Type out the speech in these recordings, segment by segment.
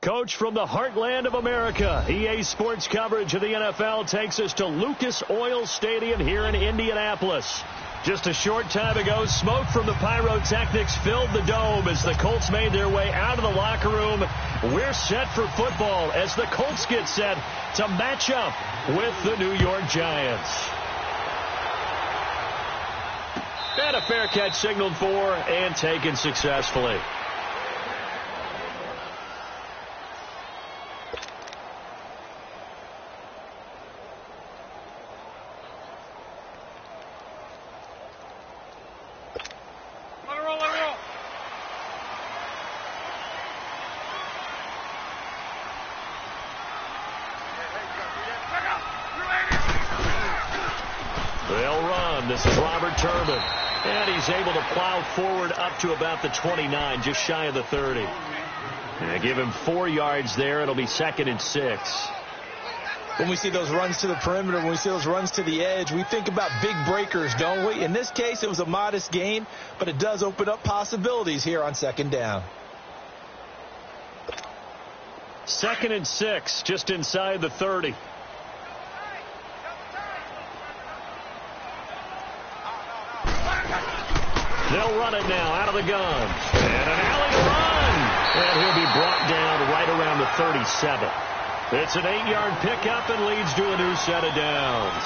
Coach from the heartland of America. EA Sports coverage of the NFL takes us to Lucas Oil Stadium here in Indianapolis. Just a short time ago, smoke from the pyrotechnics filled the dome as the Colts made their way out of the locker room. We're set for football as the Colts get set to match up with the New York Giants. And a fair catch signaled for and taken successfully. This is Robert Turbin, and he's able to plow forward up to about the 29, just shy of the 30. And give him 4 yards there. It'll be 2nd and 6. When we see those runs to the perimeter, when we see those runs to the edge, we think about big breakers, don't we? In this case, it was a modest gain, but it does open up possibilities here on 2nd down. 2nd and 6, just inside the 30. They'll run it now out of the gun. And an alley run. And he'll be brought down right around the 37. It's an 8-yard pickup and leads to a new set of downs.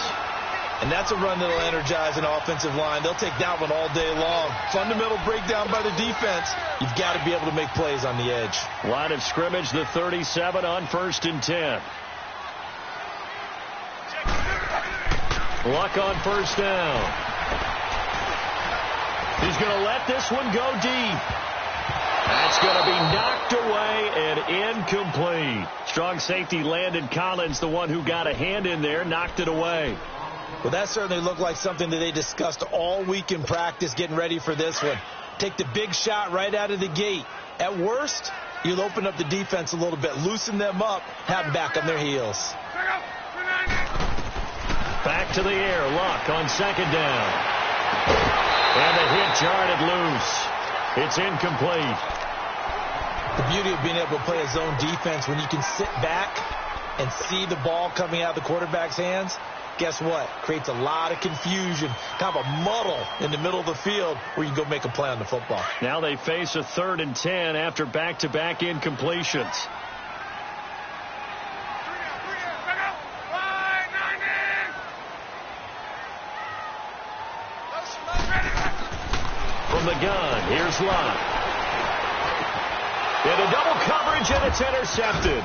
And that's a run that'll energize an offensive line. They'll take that one all day long. Fundamental breakdown by the defense. You've got to be able to make plays on the edge. Line of scrimmage, the 37 on 1st and 10. Luck on 1st down. He's going to let this one go deep. That's going to be knocked away and incomplete. Strong safety Landon Collins, the one who got a hand in there, knocked it away. Well, that certainly looked like something that they discussed all week in practice getting ready for this one. Take the big shot right out of the gate. At worst, you'll open up the defense a little bit, loosen them up, have them back on their heels. Back to the air. Luck on 2nd down. And the hit jarred loose. It's incomplete. The beauty of being able to play a zone defense when you can sit back and see the ball coming out of the quarterback's hands, guess what? Creates a lot of confusion, kind of a muddle in the middle of the field where you can go make a play on the football. Now they face a 3rd and 10 after back-to-back incompletions. From the gun, here's Lott. In a double coverage, and it's intercepted.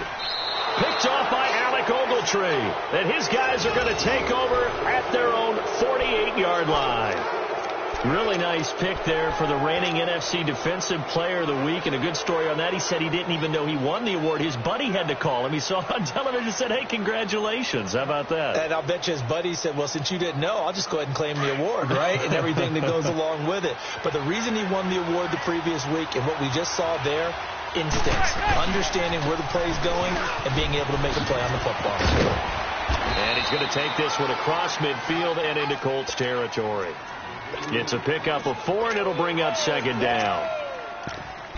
Picked off by Alec Ogletree. And his guys are going to take over at their own 48-yard line. Really nice pick there for the reigning NFC Defensive Player of the Week. And a good story on that. He said he didn't even know he won the award. His buddy had to call him. He saw it on television and said, hey, congratulations. How about that? And I'll bet you his buddy said, well, since you didn't know, I'll just go ahead and claim the award, right? And everything that goes along with it. But the reason he won the award the previous week and what we just saw there, instincts, understanding where the play is going and being able to make a play on the football. And he's going to take this one across midfield and into Colts territory. It's a pickup of 4, and it'll bring up 2nd down.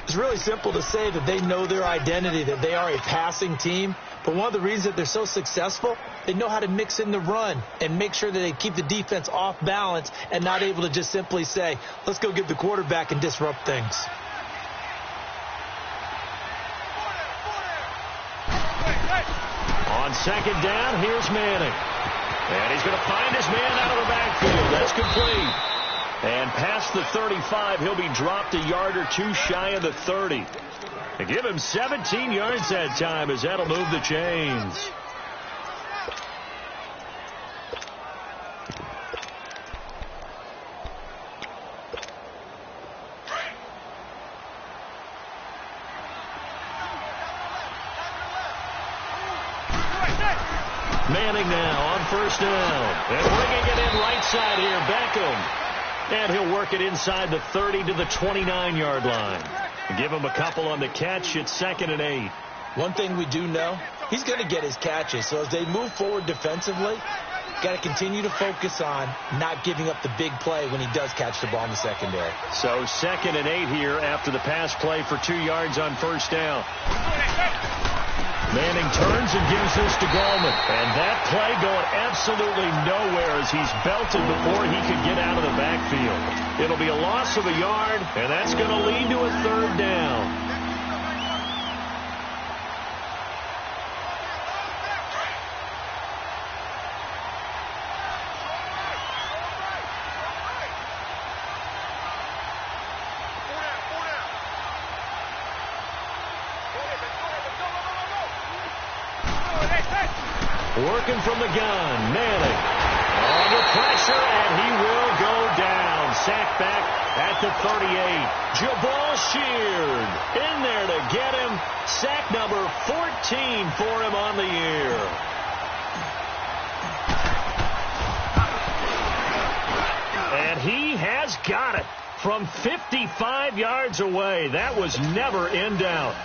It's really simple to say that they know their identity, that they are a passing team. But one of the reasons that they're so successful, they know how to mix in the run and make sure that they keep the defense off balance and not able to just simply say, let's go get the quarterback and disrupt things. On 2nd down, here's Manning. And he's going to find his man out of the backfield. That's complete. And past the 35, he'll be dropped a yard or 2 shy of the 30. And give him 17 yards that time as that'll move the chains. Manning now on 1st down. And bringing it in right side here, Beckham. And he'll work it inside the 30 to the 29-yard line. Give him a couple on the catch. It's 2nd and 8. One thing we do know, he's going to get his catches. So as they move forward defensively, got to continue to focus on not giving up the big play when he does catch the ball in the secondary. So 2nd and 8 here after the pass play for 2 yards on 1st down. Manning turns and gives this to Gallman. And that play going absolutely nowhere as he's belted before he could get out of the backfield. It'll be a loss of a yard, and that's going to lead to a third down. Working from the gun, Manning. Under pressure, and he will go down. Sacked back at the 38. Jabal Sheard in there to get him. Sack number 14 for him on the year. And he has got it from 55 yards away. That was never in doubt.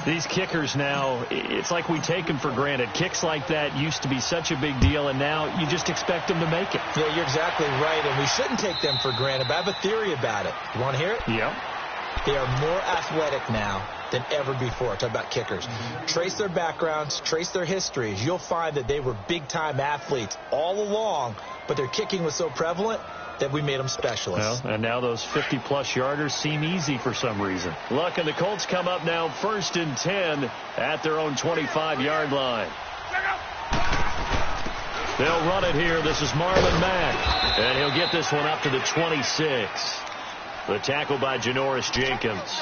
These kickers now, it's like we take them for granted. Kicks like that used to be such a big deal, and now you just expect them to make it. Yeah, you're exactly right, and we shouldn't take them for granted, but I have a theory about it. You want to hear it? Yeah. They are more athletic now than ever before. Talk about kickers. Trace their backgrounds, trace their histories. You'll find that they were big-time athletes all along, but their kicking was so prevalent that we made them specialists. Well, and now those 50-plus yarders seem easy for some reason. Look, and the Colts come up now 1st and 10 at their own 25-yard line. They'll run it here. This is Marlon Mack, and he'll get this one up to the 26. The tackle by Janoris Jenkins.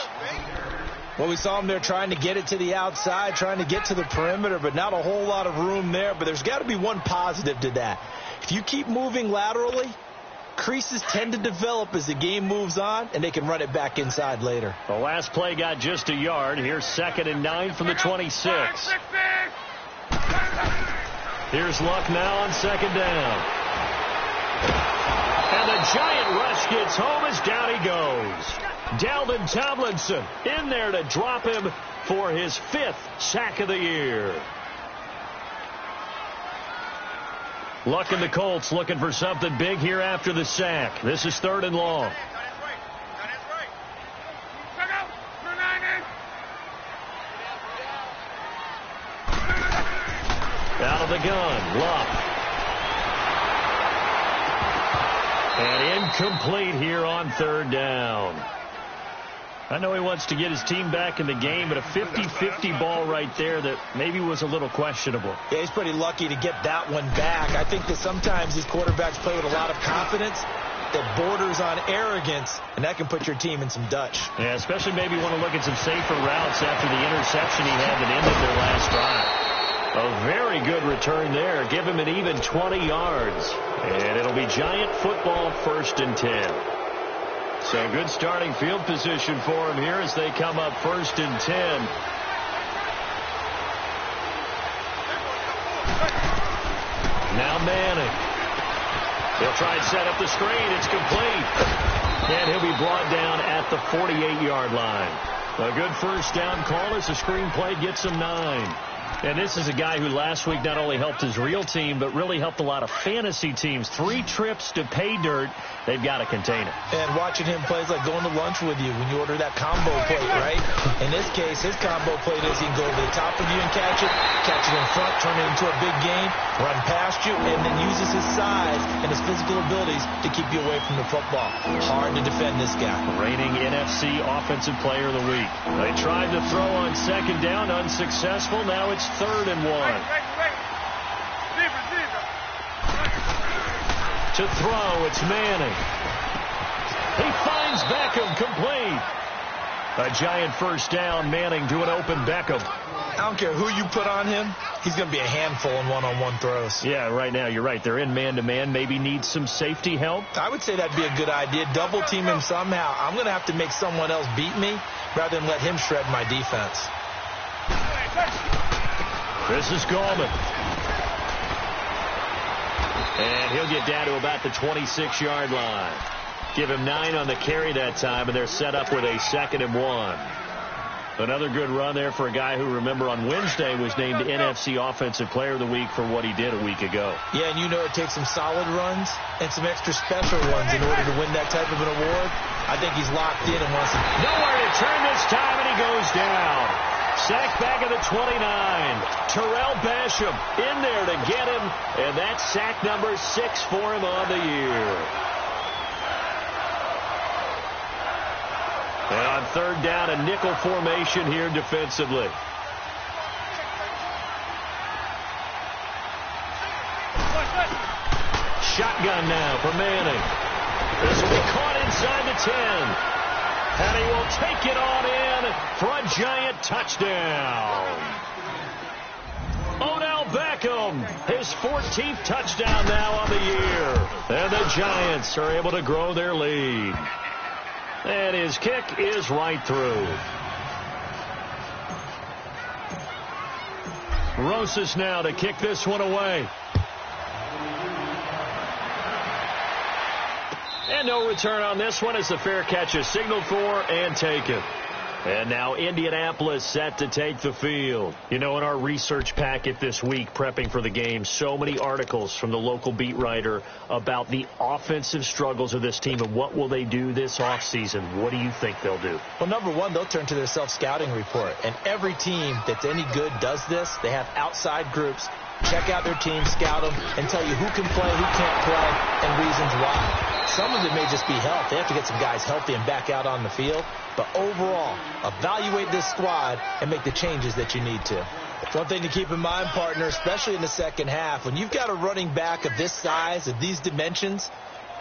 Well, we saw him there trying to get it to the outside, trying to get to the perimeter, but not a whole lot of room there. But there's got to be one positive to that. If you keep moving laterally, creases tend to develop as the game moves on, and they can run it back inside later. The last play got just a yard. Here's 2nd and 9 from the 26. Here's Luck now on 2nd down. And the giant rush gets home as down he goes. Dalvin Tomlinson in there to drop him for his 5th sack of the year. Luck and the Colts looking for something big here after the sack. This is 3rd and long. Out of the gun, Luck. And incomplete here on 3rd down. I know he wants to get his team back in the game, but a 50-50 ball right there that maybe was a little questionable. Yeah, he's pretty lucky to get that one back. I think that sometimes these quarterbacks play with a lot of confidence that borders on arrogance, and that can put your team in some Dutch. Yeah, especially maybe want to look at some safer routes after the interception he had that ended their last drive. A very good return there. Give him an even 20 yards. And it'll be Giant football 1st and 10. So good starting field position for him here as they come up 1st and 10. Now Manning. He'll try and set up the screen. It's complete. And he'll be brought down at the 48-yard line. A good 1st down call as the screen play gets him 9. And this is a guy who last week not only helped his real team, but really helped a lot of fantasy teams. 3 trips to pay dirt. They've got to contain it. And watching him play is like going to lunch with you when you order that combo plate, right? In this case, his combo plate is he can go over the top of you and catch it in front, turn it into a big game, run past you, and then uses his size and his physical abilities to keep you away from the football. Hard to defend this guy. Reigning NFC Offensive Player of the Week. They tried to throw on 2nd down, unsuccessful. Now it's 3rd and 1. To throw, it's Manning. He finds Beckham, complete. A Giant 1st down, Manning to an open Beckham. I don't care who you put on him, he's going to be a handful in one-on-one throws. Yeah, right now, you're right. They're in man-to-man. Maybe need some safety help. I would say that'd be a good idea. Double team him somehow. I'm going to have to make someone else beat me rather than let him shred my defense. This is Gallman. And he'll get down to about the 26-yard line. Give him 9 on the carry that time, and they're set up with a 2nd and 1. Another good run there for a guy who, remember, on Wednesday was named NFC Offensive Player of the Week for what he did a week ago. Yeah, and you know it takes some solid runs and some extra special ones in order to win that type of an award. I think he's locked in and wants to. Nowhere to turn this time, and he goes down. Sacked back at the 29. Terrell Basham in there to get him, and that's sack number 6 for him on the year. And on third down, a nickel formation here defensively. Shotgun now for Manning. This will be caught inside the 10. And he will take it on in for a giant touchdown. Odell Beckham, his 14th touchdown now on the year. And the Giants are able to grow their lead. And his kick is right through. Rosas now to kick this one away. And no return on this one as the fair catch is signaled for and taken. And now Indianapolis set to take the field. You know, in our research packet this week, prepping for the game, so many articles from the local beat writer about the offensive struggles of this team and what will they do this offseason. What do you think they'll do? Well, number one, they'll turn to their self-scouting report. And every team that's any good does this. They have outside groups. Check out their team, scout them, and tell you who can play, who can't play, and reasons why. Some of it may just be health. They have to get some guys healthy and back out on the field. But overall, evaluate this squad and make the changes that you need to. It's one thing to keep in mind, partner, especially in the second half. When you've got a running back of this size, of these dimensions,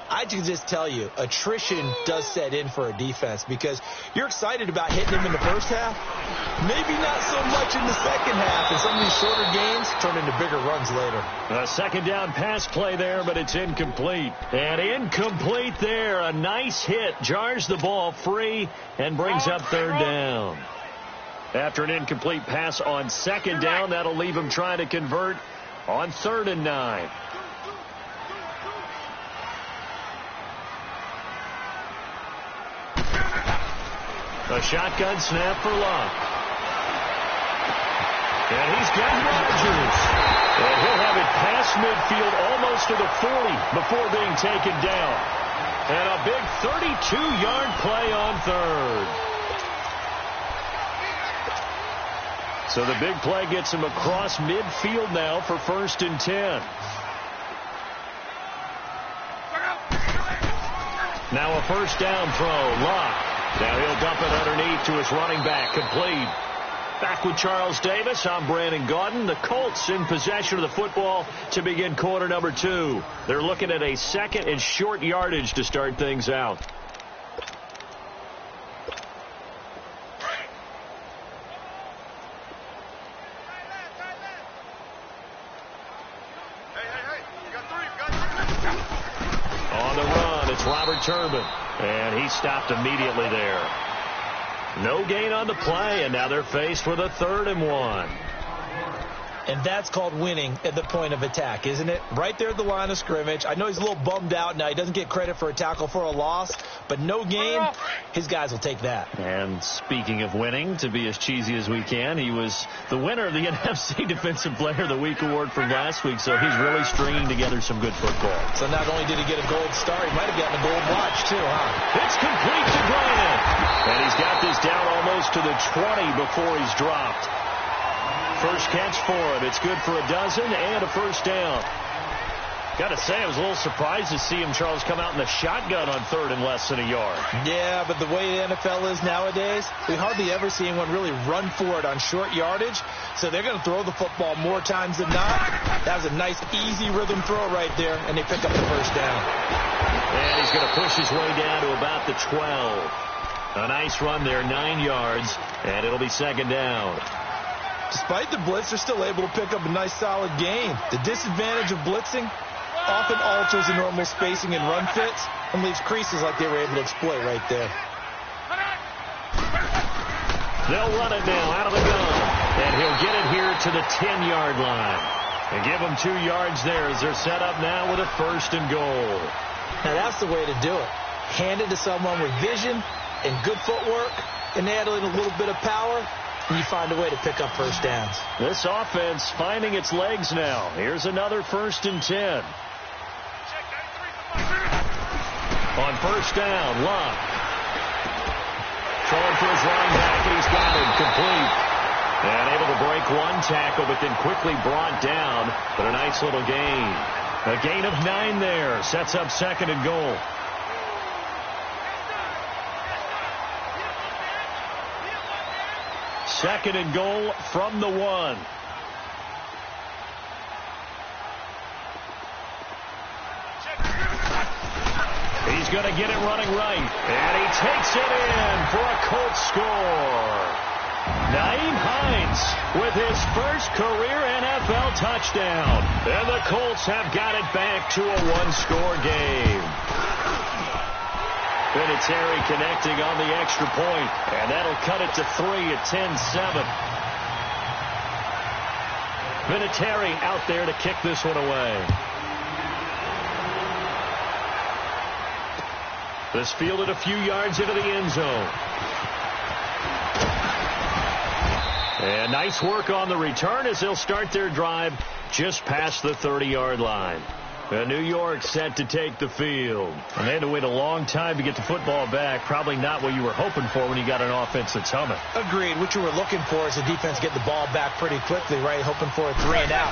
I can just tell you, attrition does set in for a defense because you're excited about hitting him in the first half. Maybe not so much in the second half, and some of these shorter games turn into bigger runs later. A second down pass play there, but it's incomplete. And incomplete there. A nice hit. Jars the ball free and brings up third down. After an incomplete pass on second down, that'll leave him trying to convert on 3rd and 9. A shotgun snap for Locke. And he's got Rodgers. And he'll have it past midfield almost to the 40 before being taken down. And a big 32-yard play on third. So the big play gets him across midfield now for 1st and 10. Now a first down throw. Locke. Now he'll dump it underneath to his running back. Complete. Back with Charles Davis. I'm Brandon Gaudin. The Colts in possession of the football to begin quarter number 2. They're looking at a second and short yardage to start things out. On the run, it's Robert Turbin. And he stopped immediately there. No gain on the play, and now they're faced with a 3rd and 1. And that's called winning at the point of attack, isn't it? Right there at the line of scrimmage. I know he's a little bummed out now. He doesn't get credit for a tackle for a loss, but no gain, his guys will take that. And speaking of winning, to be as cheesy as we can, he was the winner of the NFC Defensive Player of the Week award from last week, so he's really stringing together some good football. So not only did he get a gold star, he might have gotten a gold watch too, huh? It's complete to Grant. And he's got this down almost to the 20 before he's dropped. First catch for him. It's good for a dozen and a first down. Got to say, I was a little surprised to see him, Charles, come out in the shotgun on 3rd and less than a yard. Yeah, but the way the NFL is nowadays, we hardly ever see anyone really run for it on short yardage. So they're going to throw the football more times than not. That was a nice, easy rhythm throw right there, and they pick up the first down. And he's going to push his way down to about the 12. A nice run there, 9 yards, and it'll be second down. Despite the blitz, they're still able to pick up a nice, solid gain. The disadvantage of blitzing often alters the normal spacing and run fits and leaves creases like they were able to exploit right there. They'll run it now out of the gun, and he'll get it here to the 10-yard line. And give them 2 yards there as they're set up now with a 1st and goal. Now that's the way to do it. Hand it to someone with vision and good footwork, and add in a little bit of power, and you find a way to pick up first downs. This offense finding its legs now. Here's another 1st and 10. On first down, Locke. Throwing for his running back, and he's got it complete. And able to break one tackle, but then quickly brought down. But a nice little gain. A gain of 9 there. Sets up 2nd and goal. Second and goal from the 1. He's going to get it running right. And he takes it in for a Colts score. Nyheim Hines with his first career NFL touchdown. And the Colts have got it back to a 1-score game. Vinatieri connecting on the extra point, and that'll cut it to 3 at 10-7. Vinatieri out there to kick this one away. This fielded a few yards into the end zone. And nice work on the return as they'll start their drive just past the 30-yard line. New York set to take the field. And they had to wait a long time to get the football back. Probably not what you were hoping for when you got an offense that's humming. Agreed. What you were looking for is the defense get the ball back pretty quickly, right? Hoping for a 3 and out.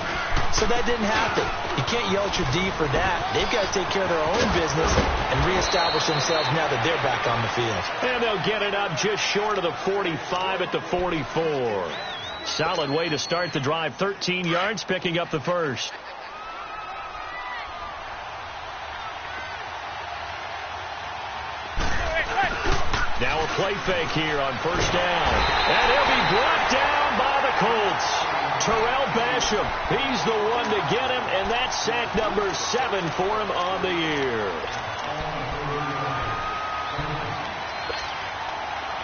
So that didn't happen. You can't yell at your D for that. They've got to take care of their own business and reestablish themselves now that they're back on the field. And they'll get it up just short of the 45 at the 44. Solid way to start the drive. 13 yards, picking up the first. Now a play fake here on first down. And he'll be brought down by the Colts. Terrell Basham, he's the one to get him, and that's sack number 7 for him on the year.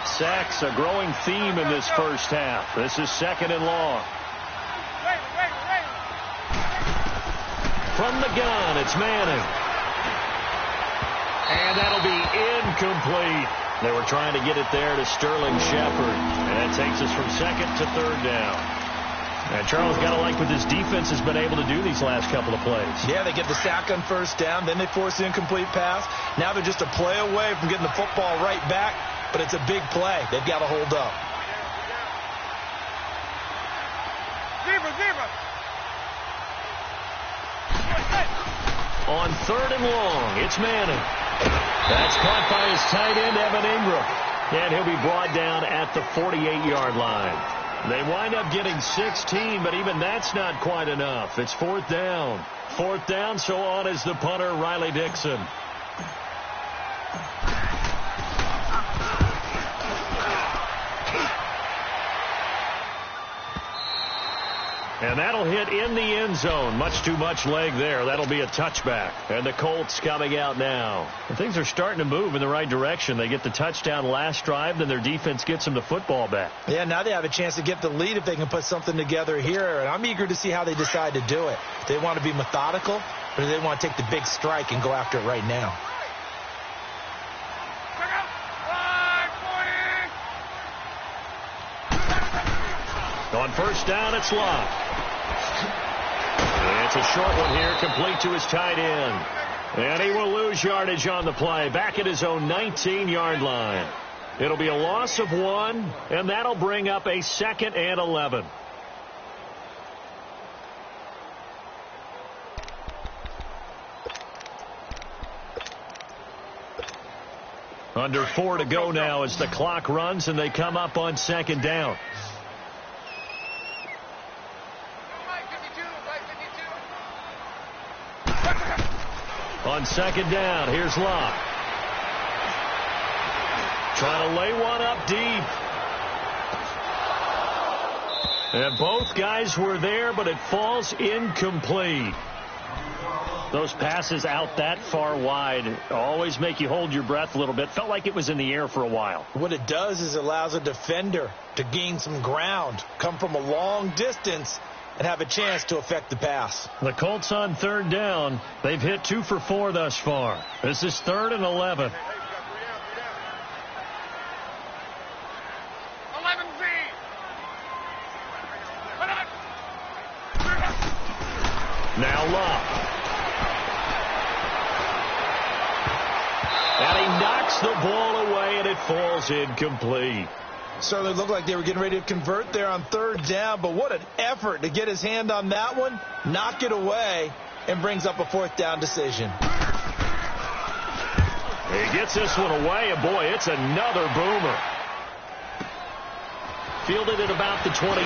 Sacks, a growing theme in this first half. This is 2nd and long. From the gun, it's Manning. And that'll be incomplete. They were trying to get it there to Sterling Shepard. And that takes us from 2nd to 3rd down. And Charles, got to like what this defense has been able to do these last couple of plays. Yeah, they get the sack on first down. Then they force the incomplete pass. Now they're just a play away from getting the football right back. But it's a big play. They've got to hold up. On 3rd and long, it's Manning. That's caught by his tight end, Evan Ingram. And he'll be brought down at the 48-yard line. They wind up getting 16, but even that's not quite enough. It's 4th down. 4th down, so on is the punter, Riley Dixon. And that'll hit in the end zone. Much too much leg there. That'll be a touchback. And the Colts coming out now. And things are starting to move in the right direction. They get the touchdown last drive, then their defense gets them the football back. Yeah, now they have a chance to get the lead if they can put something together here. And I'm eager to see how they decide to do it. They want to be methodical, or do they want to take the big strike and go after it right now? On first down, it's Locke. It's a short one here, complete to his tight end. And he will lose yardage on the play, back at his own 19-yard line. It'll be a loss of 1, and that'll bring up a 2nd and 11. Under 4 to go now as the clock runs, and they come up on 2nd down. On 2nd down, here's Locke. Trying to lay one up deep. And both guys were there, but it falls incomplete. Those passes out that far wide always make you hold your breath a little bit. Felt like it was in the air for a while. What it does is it allows a defender to gain some ground, come from a long distance, and have a chance to affect the pass. The Colts on 3rd down. They've hit 2 for 4 thus far. This is 3rd and 11. Now Locke. And he knocks the ball away, and it falls incomplete. Certainly looked like they were getting ready to convert there on third down, but what an effort to get his hand on that one, knock it away, and brings up a fourth down decision. He gets this one away, and boy, it's another boomer. Fielded at about the 28.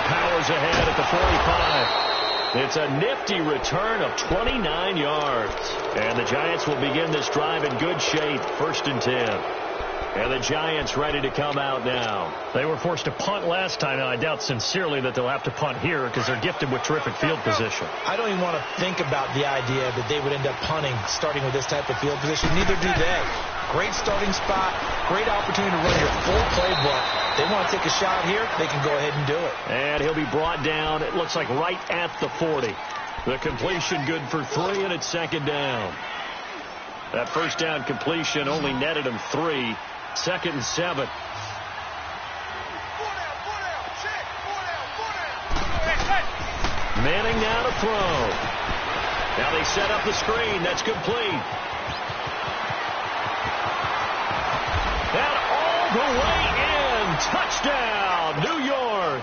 Powers ahead at the 45. It's a nifty return of 29 yards. And the Giants will begin this drive in good shape, 1st and 10. And the Giants ready to come out now. They were forced to punt last time, and I doubt sincerely that they'll have to punt here because they're gifted with terrific field position. I don't even want to think about the idea that they would end up punting starting with this type of field position. Neither do they. Great starting spot, great opportunity to run your full playbook. They want to take a shot here, they can go ahead and do it. And he'll be brought down, it looks like right at the 40. The completion good for 3, and it's 2nd down. That first down completion only netted him 3. 2nd and 7. Manning now to throw. Now they set up the screen. That's complete. And all the way in. Touchdown, New York.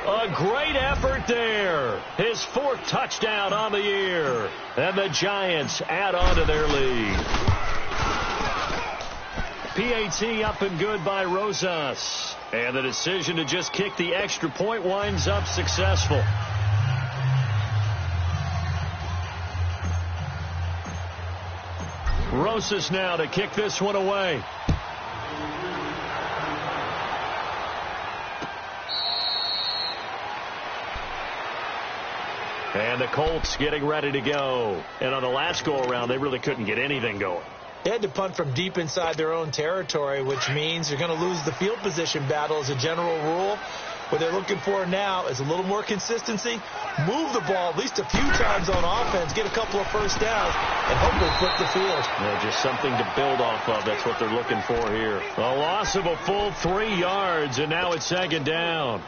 A great effort there. His 4th touchdown on the year. And the Giants add on to their lead. PAT up and good by Rosas. And the decision to just kick the extra point winds up successful. Rosas now to kick this one away. And the Colts getting ready to go. And on the last go-around, they really couldn't get anything going. They had to punt from deep inside their own territory, which means you're going to lose the field position battle as a general rule. What they're looking for now is a little more consistency, move the ball at least a few times on offense, get a couple of first downs, and hopefully flip the field. Yeah, just something to build off of. That's what they're looking for here. A loss of a full 3 yards, and now it's 2nd down.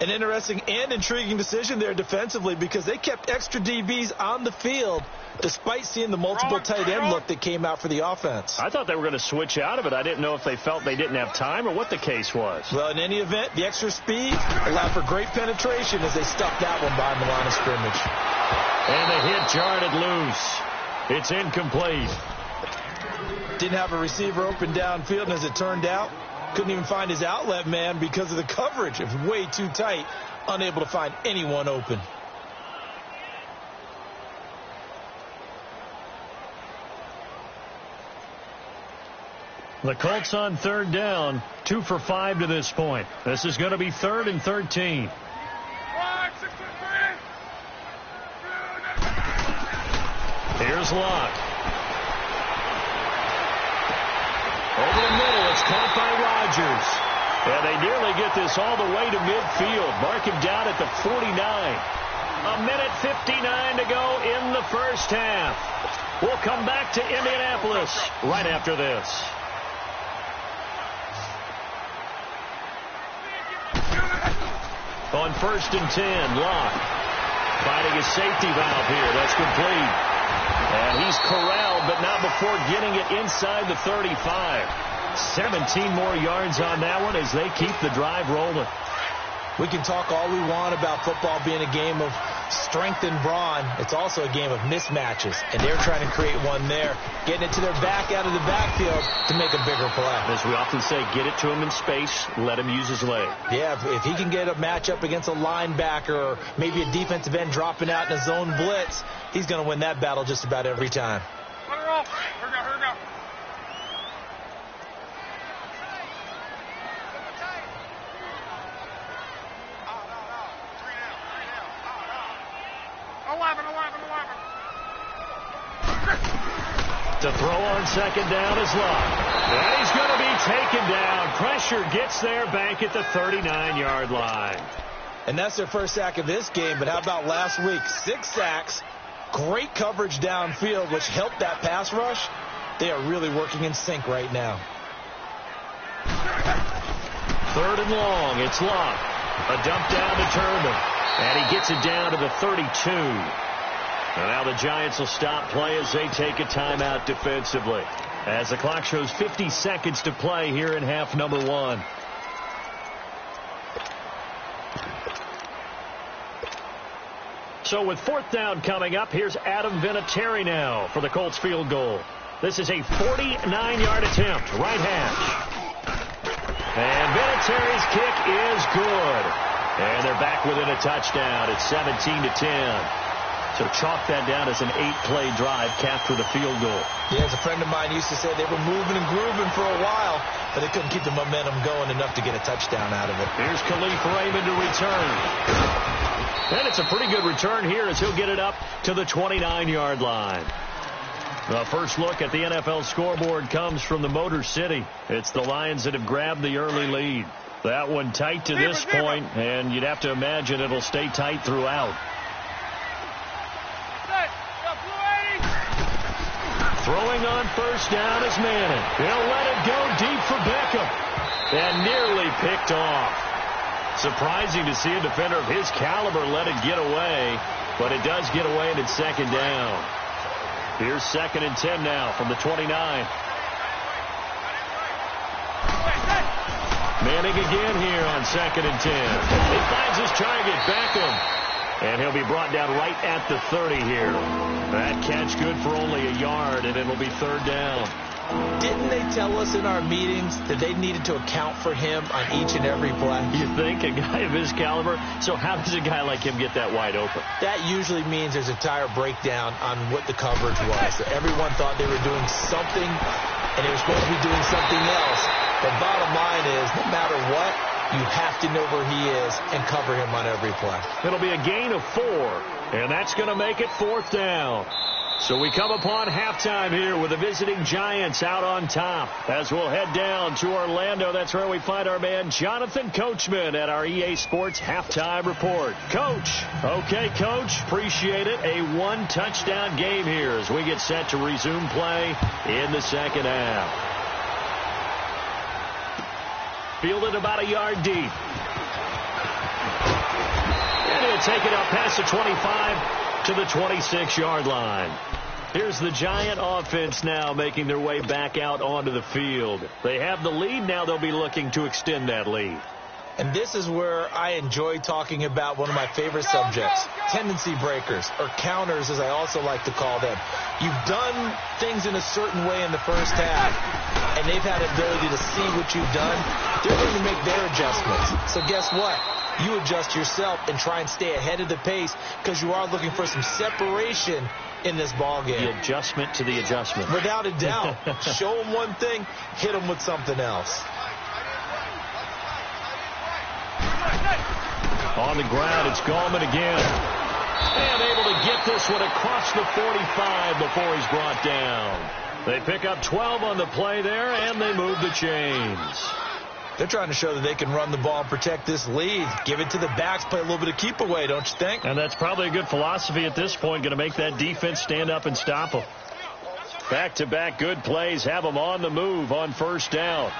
An interesting and intriguing decision there defensively because they kept extra DBs on the field despite seeing the multiple tight end look that came out for the offense. I thought they were going to switch out of it. I didn't know if they felt they didn't have time or what the case was. Well, in any event, the extra speed allowed for great penetration as they stuffed that one behind the line of scrimmage. And the hit jarred it loose. It's incomplete. Didn't have a receiver open downfield, and as it turned out, couldn't even find his outlet man because of the coverage. It was way too tight, unable to find anyone open. The Colts on 3rd down, 2 for 5 to this point. This is going to be 3rd and 13. Here's Locke. Over the middle, it's caught by Rodgers. And they nearly get this all the way to midfield. Mark him down at the 49. 1:59 to go in the first half. We'll come back to Indianapolis right after this. On 1st and 10, Locke finding his safety valve here. That's complete. And he's corralled, but not before getting it inside the 35. 17 more yards on that one as they keep the drive rolling. We can talk all we want about football being a game of strength and brawn. It's also a game of mismatches, and they're trying to create one there, getting it to their back out of the backfield to make a bigger play. As we often say, get it to him in space, let him use his leg. Yeah, if he can get a matchup against a linebacker or maybe a defensive end dropping out in a zone blitz, he's going to win that battle just about every time. Here we go. To throw on 2nd down is Locke. And he's going to be taken down. Pressure gets there back at the 39-yard line. And that's their first sack of this game, but how about last week? 6 sacks, great coverage downfield, which helped that pass rush. They are really working in sync right now. 3rd and long, it's Locke. A dump down to Turner. And he gets it down to the 32. And now the Giants will stop play as they take a timeout defensively. as the clock shows 50 seconds to play here in half number one. So with fourth down coming up, here's Adam Vinatieri now for the Colts field goal. This is a 49-yard attempt, right hash. And Vinatieri's kick is good. And they're back within a touchdown. It's 17-10. So chalk that down as an 8-play drive capped with a field goal. Yeah, as a friend of mine used to say, they were moving and grooving for a while, but they couldn't keep the momentum going enough to get a touchdown out of it. Here's Khalif Raymond to return. And it's a pretty good return here as he'll get it up to the 29-yard line. The first look at the NFL scoreboard comes from the Motor City. It's the Lions that have grabbed the early lead. That one tight to this point, and you'd have to imagine it'll stay tight throughout. Throwing on first down is Manning. He'll let it go deep for Beckham. And nearly picked off. Surprising to see a defender of his caliber let it get away, but it does get away and it's second down. Here's 2nd and 10 now from the 29. Manning again here on 2nd and 10. He finds his target, Beckham. And he'll be brought down right at the 30 here. That catch good for only a yard, and it'll be third down. Didn't they tell us in our meetings that they needed to account for him on each and every play? You think? A guy of his caliber? So how does a guy like him get that wide open? That usually means there's a entire breakdown on what the coverage was. So everyone thought they were doing something, and they were supposed to be doing something else. But bottom line is, no matter what, you have to know where he is and cover him on every play. It'll be a gain of 4, and that's going to make it fourth down. So we come upon halftime here with the visiting Giants out on top. As we'll head down to Orlando, that's where we find our man Jonathan Coachman at our EA Sports Halftime Report. Coach. Okay, Coach. Appreciate it. A one-touchdown game here as we get set to resume play in the second half. Fielded about a yard deep. And he'll take it up past the 25 to the 26-yard line. Here's the Giant offense now making their way back out onto the field. They have the lead. Now they'll be looking to extend that lead. And this is where I enjoy talking about one of my favorite subjects, tendency breakers, or counters as I also like to call them. You've done things in a certain way in the first half, and they've had the ability to see what you've done. They're going to make their adjustments. So guess what? You adjust yourself and try and stay ahead of the pace because you are looking for some separation in this ball game. The adjustment to the adjustment. Without a doubt. Show them one thing, hit them with something else. On the ground, it's Gallman again. And able to get this one across the 45 before he's brought down. They pick up 12 on the play there, and they move the chains. They're trying to show that they can run the ball and protect this lead. Give it to the backs, play a little bit of keep away, don't you think? And that's probably a good philosophy at this point, going to make that defense stand up and stop them. Back-to-back good plays have them on the move on first down.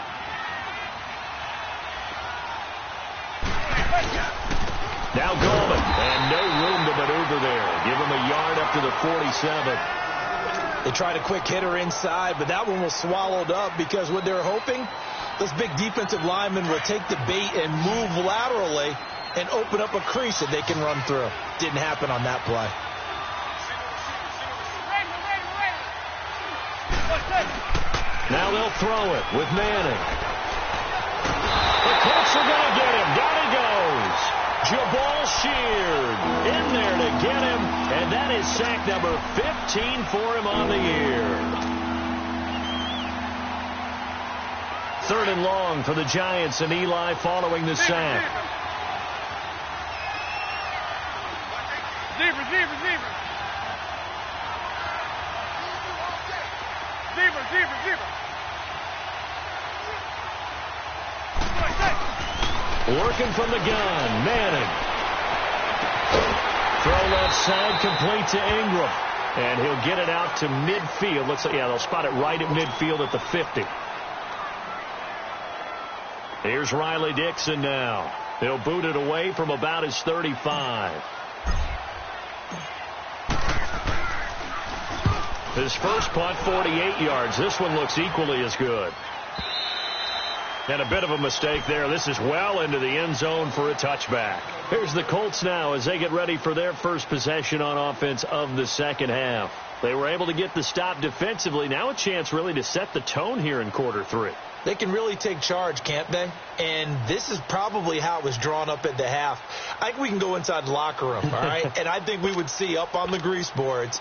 Now Gallman, and no room to maneuver there. Give him a yard up to the 47. They tried a quick hitter inside, but that one was swallowed up because what they're hoping, those big defensive linemen will take the bait and move laterally and open up a crease that they can run through. Didn't happen on that play. Now they'll throw it with Manning. The Colts are going to get him. Down he goes. Jabal Sheard in there to get him, and that is sack number 15 for him on the year. 3rd and long for the Giants, and Eli following the sack. Zebra. Working from the gun, Manning. Throw left side, complete to Ingram. And he'll get it out to midfield. Looks like, yeah, they'll spot it right at midfield at the 50. Here's Riley Dixon now. He'll boot it away from about his 35. His first punt, 48 yards. This one looks equally as good. And a bit of a mistake there. This is well into the end zone for a touchback. Here's the Colts now as they get ready for their first possession on offense of the second half. They were able to get the stop defensively. Now a chance really to set the tone here in quarter three. They can really take charge, can't they? And this is probably how it was drawn up at the half. I think we can go inside the locker room, all right? And I think we would see up on the grease boards,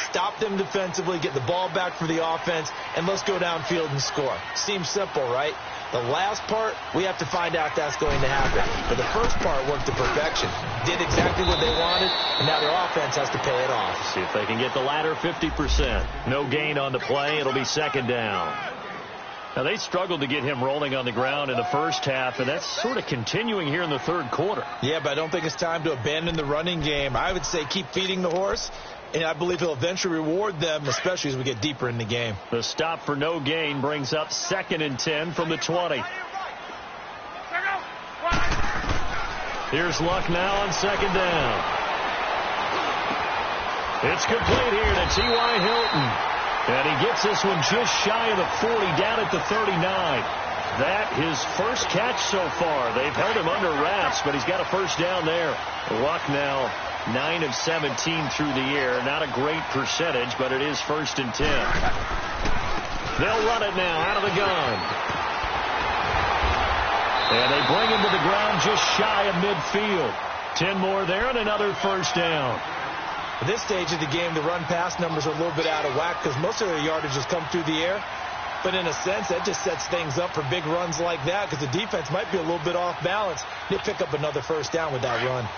stop them defensively, get the ball back for the offense, and let's go downfield and score. Seems simple, right? The last part, we have to find out that's going to happen. But the first part worked to perfection. Did exactly what they wanted, and now their offense has to pay it off. See if they can get the latter 50%. No gain on the play. It'll be second down. Now, they struggled to get him rolling on the ground in the first half, and that's sort of continuing here in the third quarter. Yeah, but I don't think it's time to abandon the running game. I would say keep feeding the horse, and I believe he'll eventually reward them, especially as we get deeper in the game. The stop for no gain brings up 2nd and 10 from the 20. Here's Luck now on second down. It's complete here to T.Y. Hilton. And he gets this one just shy of the 40, down at the 39. That his first catch so far. They've held him under wraps, but he's got a first down there. Luck now 9 of 17 through the air. Not a great percentage, but it is 1st and 10. They'll run it now out of the gun. And they bring him to the ground just shy of midfield. 10 more there and another first down. At this stage of the game, the run-pass numbers are a little bit out of whack because most of their yardage has come through the air. But in a sense, that just sets things up for big runs like that because the defense might be a little bit off balance. They pick up another first down with that run.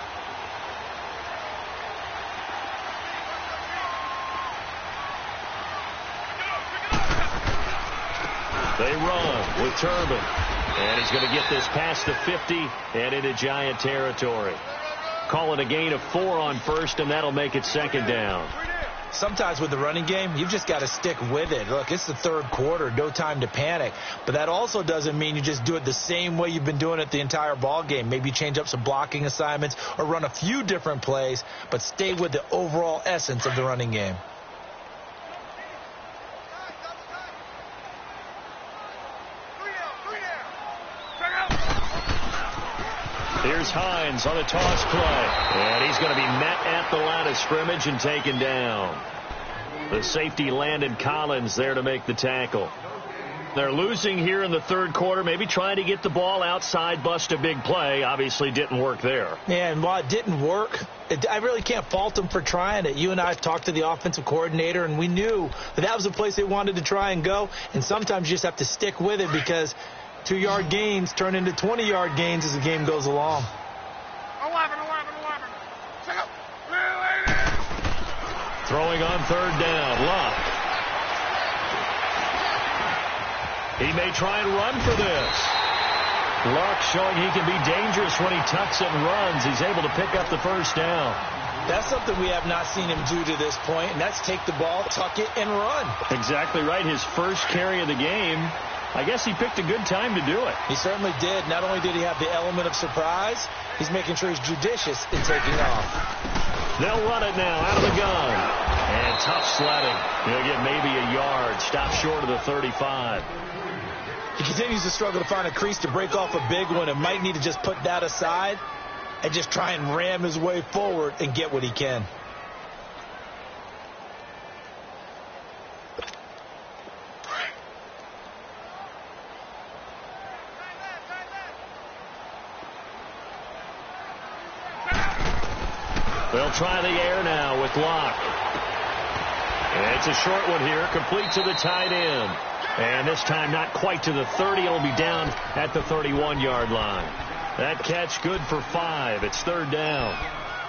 They run with Turbin. And he's going to get this past the 50 and into Giant territory. Call it a gain of 4 on first, and that'll make it second down. Sometimes with the running game, you've just got to stick with it. Look, it's the third quarter, no time to panic. But that also doesn't mean you just do it the same way you've been doing it the entire ball game. Maybe change up some blocking assignments or run a few different plays, but stay with the overall essence of the running game. Here's Hines on a toss play. And he's going to be met at the line of scrimmage and taken down. The safety Landon Collins there to make the tackle. They're losing here in the third quarter, maybe trying to get the ball outside, bust a big play. Obviously didn't work there. Yeah, and while it didn't work, I really can't fault them for trying it. You and I have talked to the offensive coordinator, and we knew that was the place they wanted to try and go. And sometimes you just have to stick with it because 2-yard gains turn into 20-yard gains as the game goes along. 11. Throwing on third down, Luck. He may try and run for this. Luck showing he can be dangerous when he tucks it and runs. He's able to pick up the first down. That's something we have not seen him do to this point, and that's take the ball, tuck it, and run. Exactly right. His first carry of the game. I guess he picked a good time to do it. He certainly did. Not only did he have the element of surprise, he's making sure he's judicious in taking off. They'll run it now out of the gun. And tough sledding. He'll get maybe a yard. Stop short of the 35. He continues to struggle to find a crease to break off a big one and might need to just put that aside and just try and ram his way forward and get what he can. They'll try the air now with Locke. And it's a short one here, complete to the tight end. And this time not quite to the 30. It'll be down at the 31-yard line. That catch good for 5. It's third down.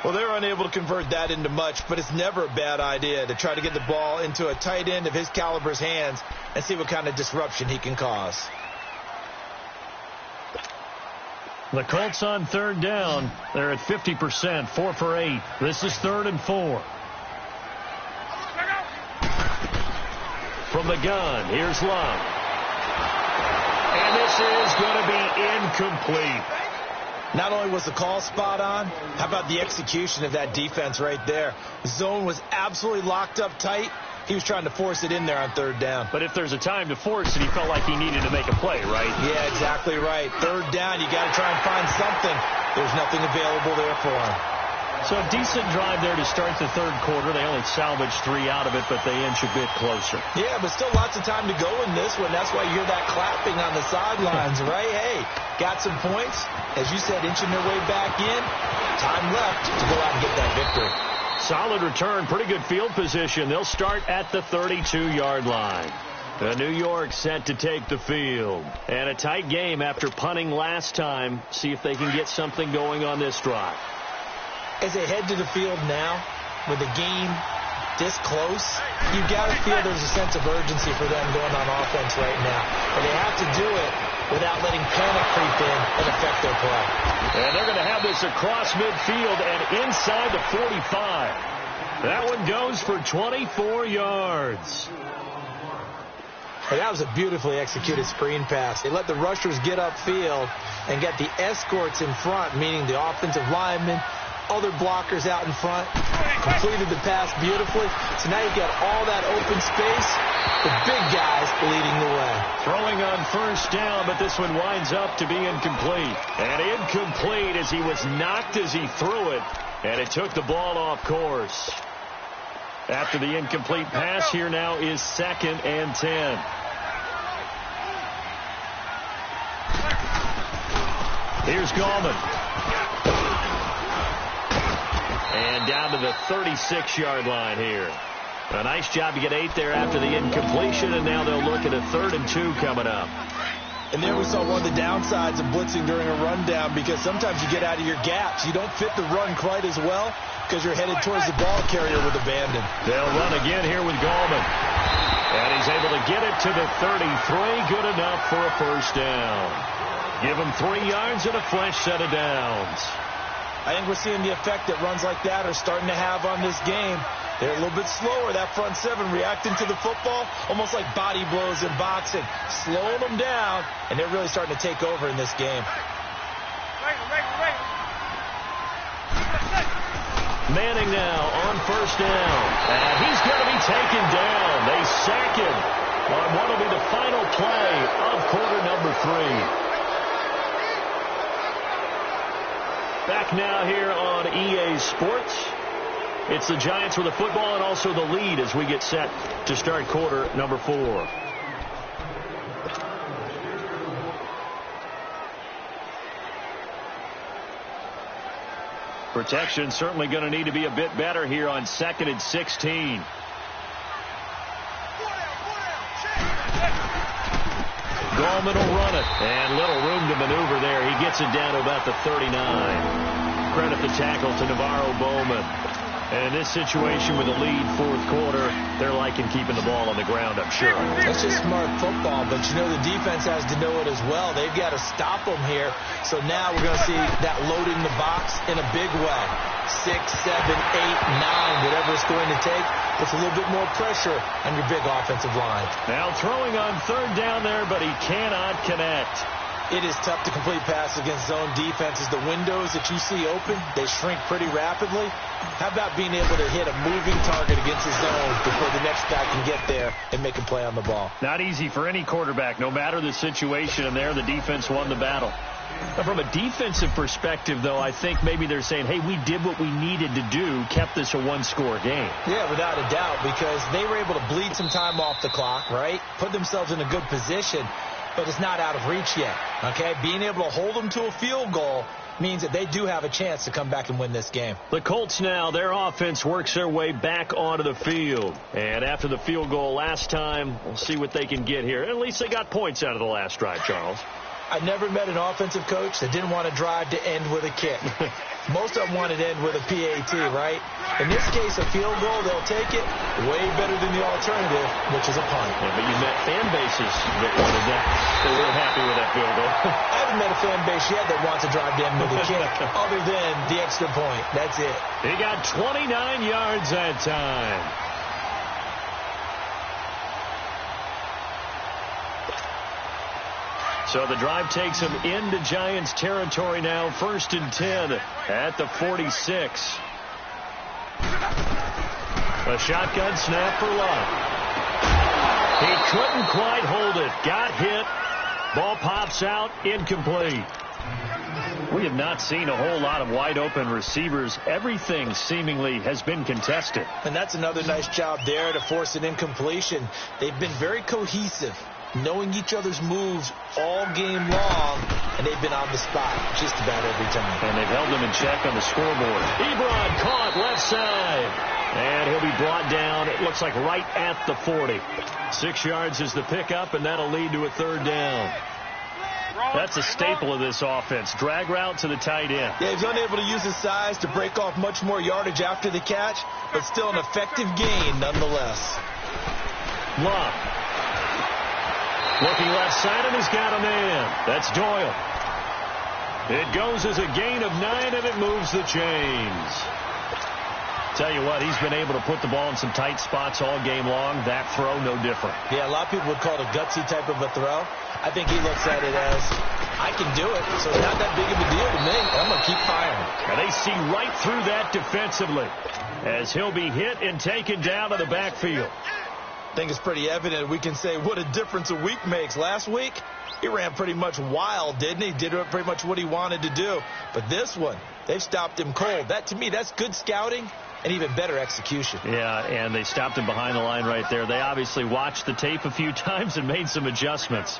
Well, they're unable to convert that into much, but it's never a bad idea to try to get the ball into a tight end of his caliber's hands and see what kind of disruption he can cause. The Colts on third down. They're at 50%, 4 for 8. This is 3rd and 4. From the gun, here's Love. And this is going to be incomplete. Not only was the call spot on, how about the execution of that defense right there? The zone was absolutely locked up tight, he was trying to force it in there on third down. But if there's a time to force it, he felt like he needed to make a play, right? Yeah, exactly right. Third down, you got to try and find something. There's nothing available there for him. So a decent drive there to start the third quarter. They only salvaged 3 out of it, but they inch a bit closer. Yeah, but still lots of time to go in this one. That's why you hear that clapping on the sidelines, right? Hey, got some points. As you said, inching their way back in. Time left to go out and get that victory. Solid return, pretty good field position. They'll start at the 32-yard line. New York set to take the field. And a tight game after punting last time. See if they can get something going on this drive. As they head to the field now, with the game this close, you've got to feel there's a sense of urgency for them going on offense right now. And they have to do it without letting panic creep in and affect their play. And they're going to have this across midfield and inside the 45. That one goes for 24 yards. And that was a beautifully executed screen pass. They let the rushers get upfield and get the escorts in front, meaning the offensive linemen, other blockers out in front, completed the pass beautifully. So now you've got all that open space, the big guys leading the way. Throwing on first down, but this one winds up to be incomplete. And incomplete as he was knocked as he threw it, and it took the ball off course. After the incomplete pass, here now is 2nd and 10. Here's Gallman. And down to the 36-yard line here. A nice job to get 8 there after the incompletion, and now they'll look at a 3rd and 2 coming up. And there we saw one of the downsides of blitzing during a rundown, because sometimes you get out of your gaps. You don't fit the run quite as well because you're headed towards the ball carrier with abandon. They'll run again here with Gallman. And he's able to get it to the 33. Good enough for a first down. Give him 3 yards and a fresh set of downs. I think we're seeing the effect that runs like that are starting to have on this game. They're a little bit slower, that front 7, reacting to the football, almost like body blows in boxing, slowing them down, and they're really starting to take over in this game. Manning now on first down, and he's going to be taken down. They sack him on what will be the final play of quarter number 3. Back now here on EA Sports. It's the Giants with the football and also the lead as we get set to start quarter number 4. Protection certainly going to need to be a bit better here on 2nd and 16. Gallman will run it, and little room to maneuver there. He gets it down to about the 39. Credit the tackle to Navarro Bowman. And in this situation with a lead 4th quarter, they're liking keeping the ball on the ground, I'm sure. That's just smart football, but you know the defense has to know it as well. They've got to stop them here. So now we're going to see that loading the box in a big way. 6, 7, 8, 9, whatever it's going to take. Puts a little bit more pressure on your big offensive line. Now throwing on 3rd down there, but he cannot connect. It is tough to complete passes against zone defenses. The windows that you see open, they shrink pretty rapidly. How about being able to hit a moving target against the zone before the next guy can get there and make a play on the ball? Not easy for any quarterback, no matter the situation, and there the defense won the battle. Now, from a defensive perspective, though, I think maybe they're saying, hey, we did what we needed to do, kept this a 1-score game. Yeah, without a doubt, because they were able to bleed some time off the clock, right? Put themselves in a good position, but it's not out of reach yet, okay? Being able to hold them to a field goal means that they do have a chance to come back and win this game. The Colts now, their offense works their way back onto the field. And after the field goal last time, we'll see what they can get here. At least they got points out of the last drive, Charles. I never met an offensive coach that didn't want to drive to end with a kick. Most of them want to end with a PAT, right? In this case, a field goal, they'll take it way better than the alternative, which is a punt. Yeah, but you met fan bases that wanted that. They weren't happy with that field goal. I haven't met a fan base yet that wants to drive to end with a kick, other than the extra point. That's it. He got 29 yards that time. So the drive takes him into Giants territory now. 1st and 10 at the 46. A shotgun snap for Love. He couldn't quite hold it. Got hit. Ball pops out. Incomplete. We have not seen a whole lot of wide-open receivers. Everything seemingly has been contested. And that's another nice job there to force an incompletion. They've been very cohesive, knowing each other's moves all game long, and they've been on the spot just about every time. And they've held them in check on the scoreboard. Ebron caught left side. And he'll be brought down, it looks like right at the 40. 6 yards is the pickup, and that'll lead to a third down. That's a staple of this offense. Drag route to the tight end. Yeah, he's unable to use his size to break off much more yardage after the catch, but still an effective gain nonetheless. Love. Looking left side, and he's got a man. That's Doyle. It goes as a gain of 9, and it moves the chains. Tell you what, he's been able to put the ball in some tight spots all game long. That throw, no different. Yeah, a lot of people would call it a gutsy type of a throw. I think he looks at it as, I can do it, so it's not that big of a deal to me. I'm going to keep firing. And they see right through that defensively as he'll be hit and taken down to the backfield. I think it's pretty evident. We can say what a difference a week makes. Last week, he ran pretty much wild, didn't he? Did pretty much what he wanted to do. But this one, they've stopped him cold. That, to me, that's good scouting. And even better execution. Yeah, and they stopped him behind the line right there. They obviously watched the tape a few times and made some adjustments.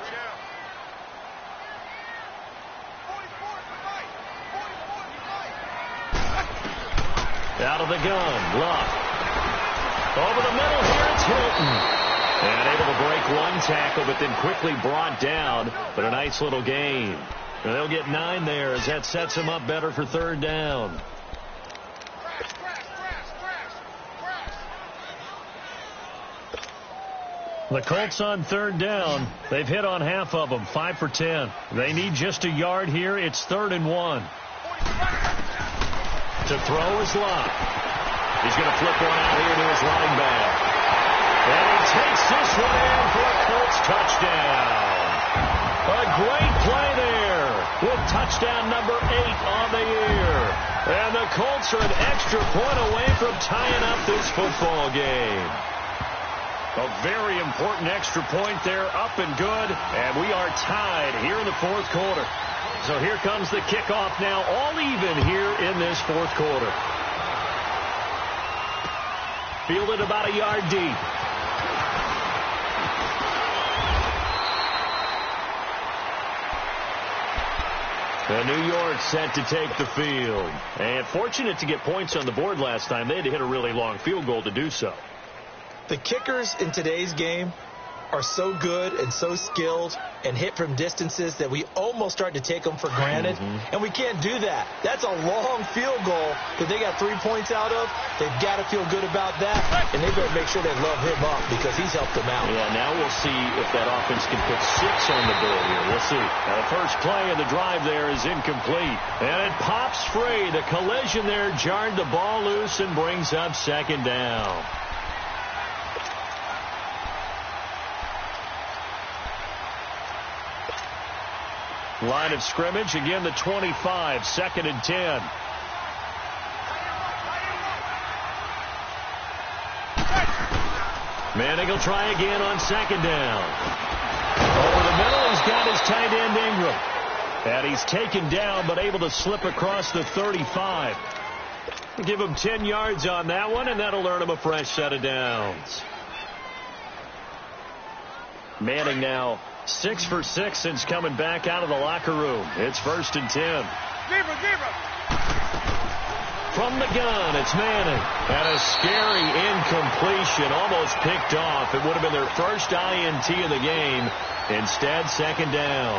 Out of the gun, Luck. Over the middle here, it's Hilton. And able to break one tackle, but then quickly brought down. But a nice little gain. And they'll get 9 there as that sets them up better for third down. The Colts on third down. They've hit on half of them, 5 for 10. They need just a yard here. It's 3rd and 1. To throw is Locke. He's going to flip one out here to his running back. And he takes this one in for a Colts touchdown. A great play there with touchdown number 8 on the year. And the Colts are an extra point away from tying up this football game. A very important extra point there, up and good, and we are tied here in the 4th quarter. So here comes the kickoff now, all even here in this 4th quarter. Fielded about a yard deep. And New York set to take the field. And fortunate to get points on the board last time. They had to hit a really long field goal to do so. The kickers in today's game are so good and so skilled and hit from distances that we almost start to take them for granted. And we can't do that. That's a long field goal that they got 3 points out of. They've got to feel good about that, and they better make sure they love him up because he's helped them out. Yeah, now we'll see if that offense can put 6 on the board here. We'll see. Now the first play of the drive there is incomplete. And it pops free. The collision there jarred the ball loose and brings up 2nd down. Line of scrimmage, again the 25, 2nd and 10. Manning will try again on 2nd down. Over the middle, he's got his tight end Ingram. And he's taken down, but able to slip across the 35. Give him 10 yards on that one, and that'll earn him a fresh set of downs. Manning now 6 for 6 since coming back out of the locker room. It's 1st and 10. From the gun, it's Manning. And a scary incompletion, almost picked off. It would have been their first INT of the game. Instead, 2nd down.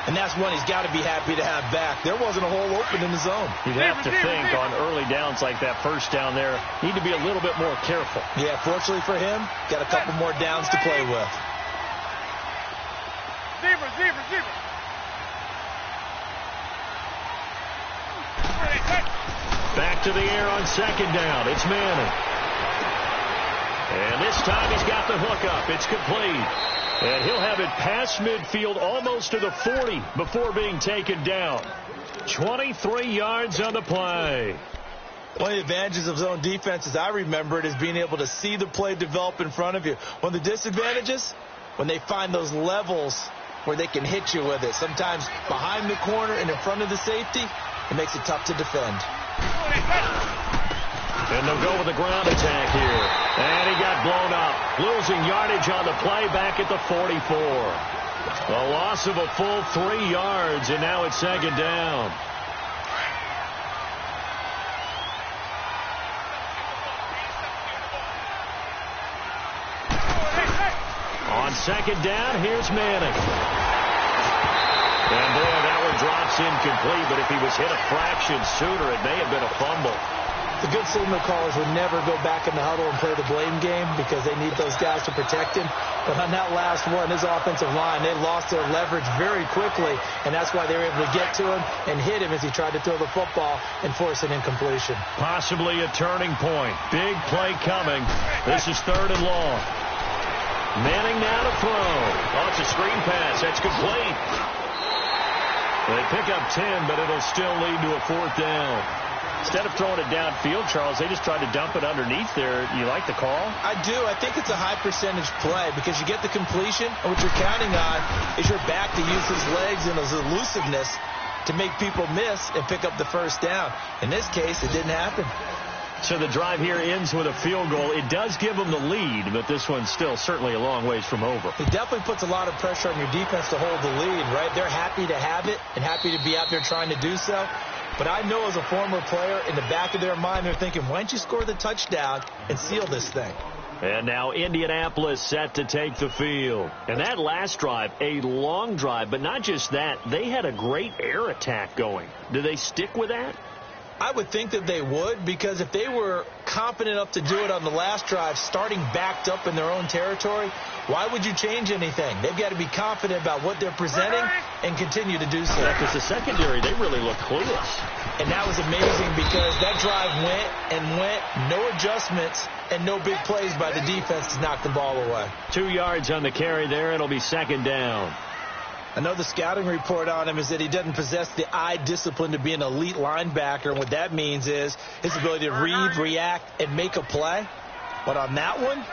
And that's one he's got to be happy to have back. There wasn't a hole open in the zone. You'd have to think on early downs like that first down there, need to be a little bit more careful. Yeah, fortunately for him, got a couple more downs to play with. Back to the air on 2nd down. It's Manning. And this time he's got the hook up. It's complete. And he'll have it past midfield almost to the 40 before being taken down. 23 yards on the play. One of the advantages of zone defense, as I remember it, is being able to see the play develop in front of you. One of the disadvantages, when they find those levels where they can hit you with it. Sometimes behind the corner and in front of the safety, it makes it tough to defend. And they'll go with the ground attack here. And he got blown up. Losing yardage on the play back at the 44. A loss of a full 3 yards, and now it's second down. On second down, here's Manning. And boy, that one drops incomplete, but if he was hit a fraction sooner, it may have been a fumble. The good signal callers would never go back in the huddle and play the blame game because they need those guys to protect him. But on that last one, his offensive line, they lost their leverage very quickly, and that's why they were able to get to him and hit him as he tried to throw the football and force an incompletion. Possibly a turning point. Big play coming. This is 3rd and long. Manning now to throw. Oh, it's a screen pass. That's complete. They pick up 10, but it'll still lead to a 4th down. Instead of throwing it downfield, Charles, they just tried to dump it underneath there. You like the call? I do. I think it's a high percentage play because you get the completion, and what you're counting on is your back to use his legs and his elusiveness to make people miss and pick up the 1st down. In this case, it didn't happen. So the drive here ends with a field goal. It does give them the lead, but this one's still certainly a long ways from over. It definitely puts a lot of pressure on your defense to hold the lead, right? They're happy to have it and happy to be out there trying to do so. But I know as a former player, in the back of their mind, they're thinking, why don't you score the touchdown and seal this thing? And now Indianapolis set to take the field. And that last drive, a long drive, but not just that. They had a great air attack going. Do they stick with that? I would think that they would, because if they were confident enough to do it on the last drive, starting backed up in their own territory, why would you change anything? They've got to be confident about what they're presenting and continue to do so. Yeah, because the secondary, they really look clueless. And that was amazing because that drive went, no adjustments, and no big plays by the defense to knock the ball away. 2 yards on the carry there. It'll be second down. I know the scouting report on him is that he doesn't possess the eye discipline to be an elite linebacker. And what that means is his ability to read, react, and make a play. But on that one,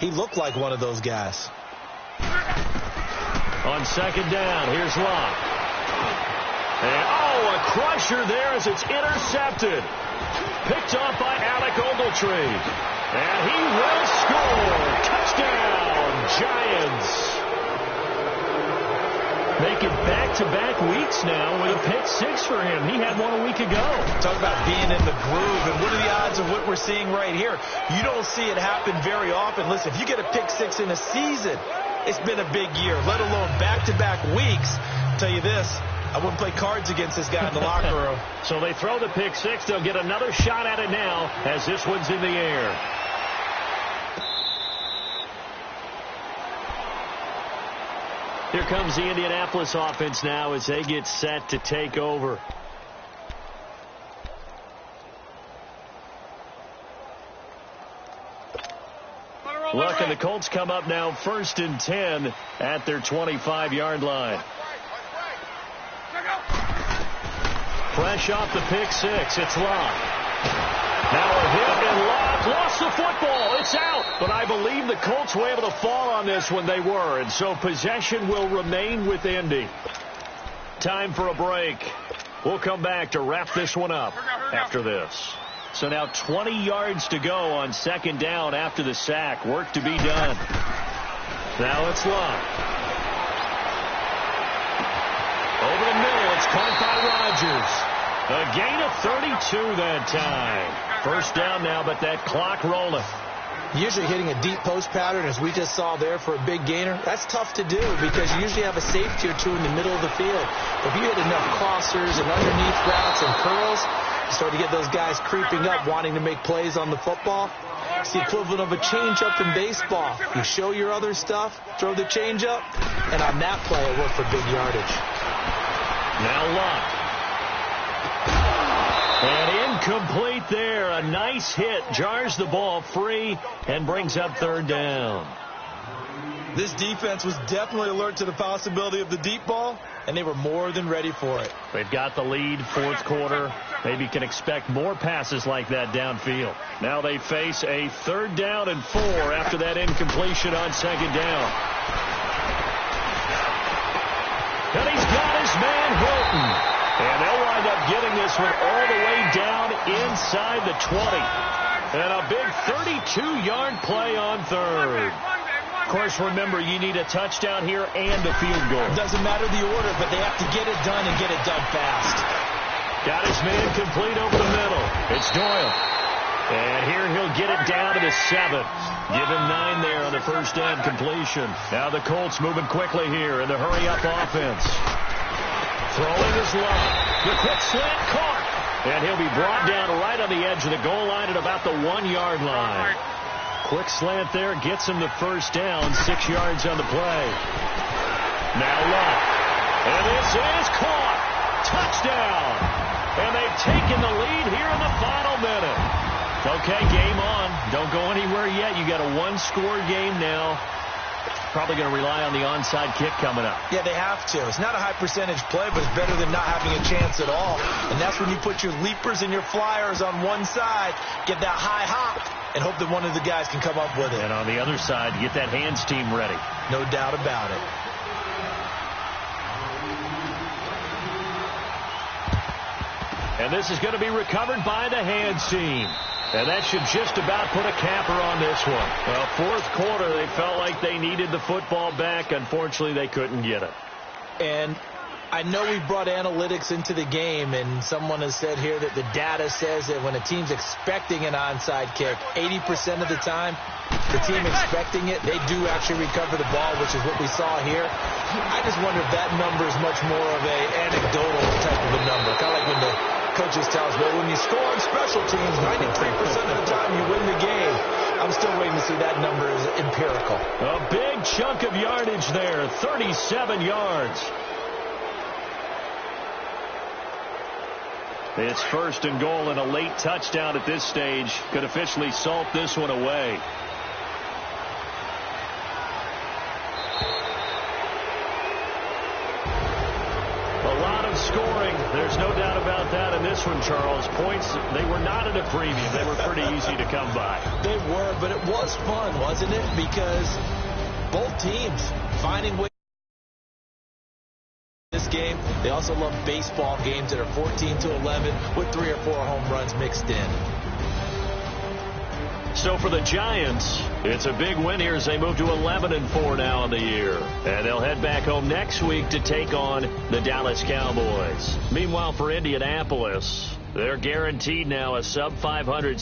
he looked like one of those guys. On second down, here's Locke. And, a crusher there as it's intercepted. Picked off by Alec Ogletree. And he will score. Touchdown, Giants. Making back-to-back weeks now with a pick 6 for him. He had one a week ago. Talk about being in the groove, and what are the odds of what we're seeing right here? You don't see it happen very often. Listen, if you get a pick 6 in a season, it's been a big year, let alone back-to-back weeks. I'll tell you this, I wouldn't play cards against this guy in the locker room. So they throw the pick 6. They'll get another shot at it now as this one's in the air. Here comes the Indianapolis offense now as they get set to take over. Look, and the Colts come up now 1st and 10 at their 25-yard line. Fresh off the pick 6, it's Locke. Now a hit, and Locke lost the football. It's out. But I believe the Colts were able to fall on this when they were, and so possession will remain with Indy. Time for a break. We'll come back to wrap this one up after this. So now 20 yards to go on second down after the sack. Work to be done. Now it's Locke. Over the middle, it's caught by Rodgers. A gain of 32 that time. First down now, but that clock rolling. Usually hitting a deep post pattern, as we just saw there for a big gainer, that's tough to do because you usually have a safety or two in the middle of the field. If you hit enough crossers and underneath routes and curls, you start to get those guys creeping up, wanting to make plays on the football. It's the equivalent of a change-up in baseball. You show your other stuff, throw the change-up, and on that play, it worked for big yardage. Now Locke. And incomplete there. A nice hit. Jars the ball free and brings up third down. This defense was definitely alert to the possibility of the deep ball, and they were more than ready for it. They've got the lead, fourth quarter. Maybe can expect more passes like that downfield. Now they face a 3rd down and 4 after that incompletion on 2nd down. And he's got his man Hilton. And they'll wind up getting this one all the way down inside the 20. And a big 32-yard play on 3rd. Of course, remember, you need a touchdown here and a field goal. Doesn't matter the order, but they have to get it done and get it done fast. Got his man complete over the middle. It's Doyle. And here he'll get it down to the 7th. Give him 9 there on the first down completion. Now the Colts moving quickly here in the hurry-up offense. Throwing his love. The quick slant caught. And he'll be brought down right on the edge of the goal line at about the 1-yard line. Quick slant there gets him the first down, 6 yards on the play. Now Love. And this is caught. Touchdown. And they've taken the lead here in the final minute. Okay, game on. Don't go anywhere yet. You got a 1-score game now. Probably going to rely on the onside kick coming up. Yeah, they have to. It's not a high percentage play, but it's better than not having a chance at all. And that's when you put your leapers and your flyers on one side, get that high hop, and hope that one of the guys can come up with it. And on the other side, get that hands team ready. No doubt about it. And this is going to be recovered by the hands team. And that should just about put a capper on this one. Well, fourth quarter, they felt like they needed the football back. Unfortunately, they couldn't get it. And I know we brought analytics into the game, and someone has said here that the data says that when a team's expecting an onside kick, 80% of the time, the team expecting it, they do actually recover the ball, which is what we saw here. I just wonder if that number is much more of an anecdotal type of a number. Kind of like when the coaches tell us, well, when you score on special teams, 93% of the time you win the game. I'm still waiting to see that number is empirical. A big chunk of yardage there, 37 yards. It's 1st and goal, and a late touchdown at this stage could officially salt this one away. A lot of scoring. There's no doubt about that in this one, Charles. Points, they were not at a premium. They were pretty easy to come by. They were, but it was fun, wasn't it? Because both teams finding ways this game. They also love baseball games that are 14-11 with 3 or 4 home runs mixed in. So for the Giants, it's a big win here as they move to 11-4 now in the year. And they'll head back home next week to take on the Dallas Cowboys. Meanwhile, for Indianapolis, they're guaranteed now a sub-500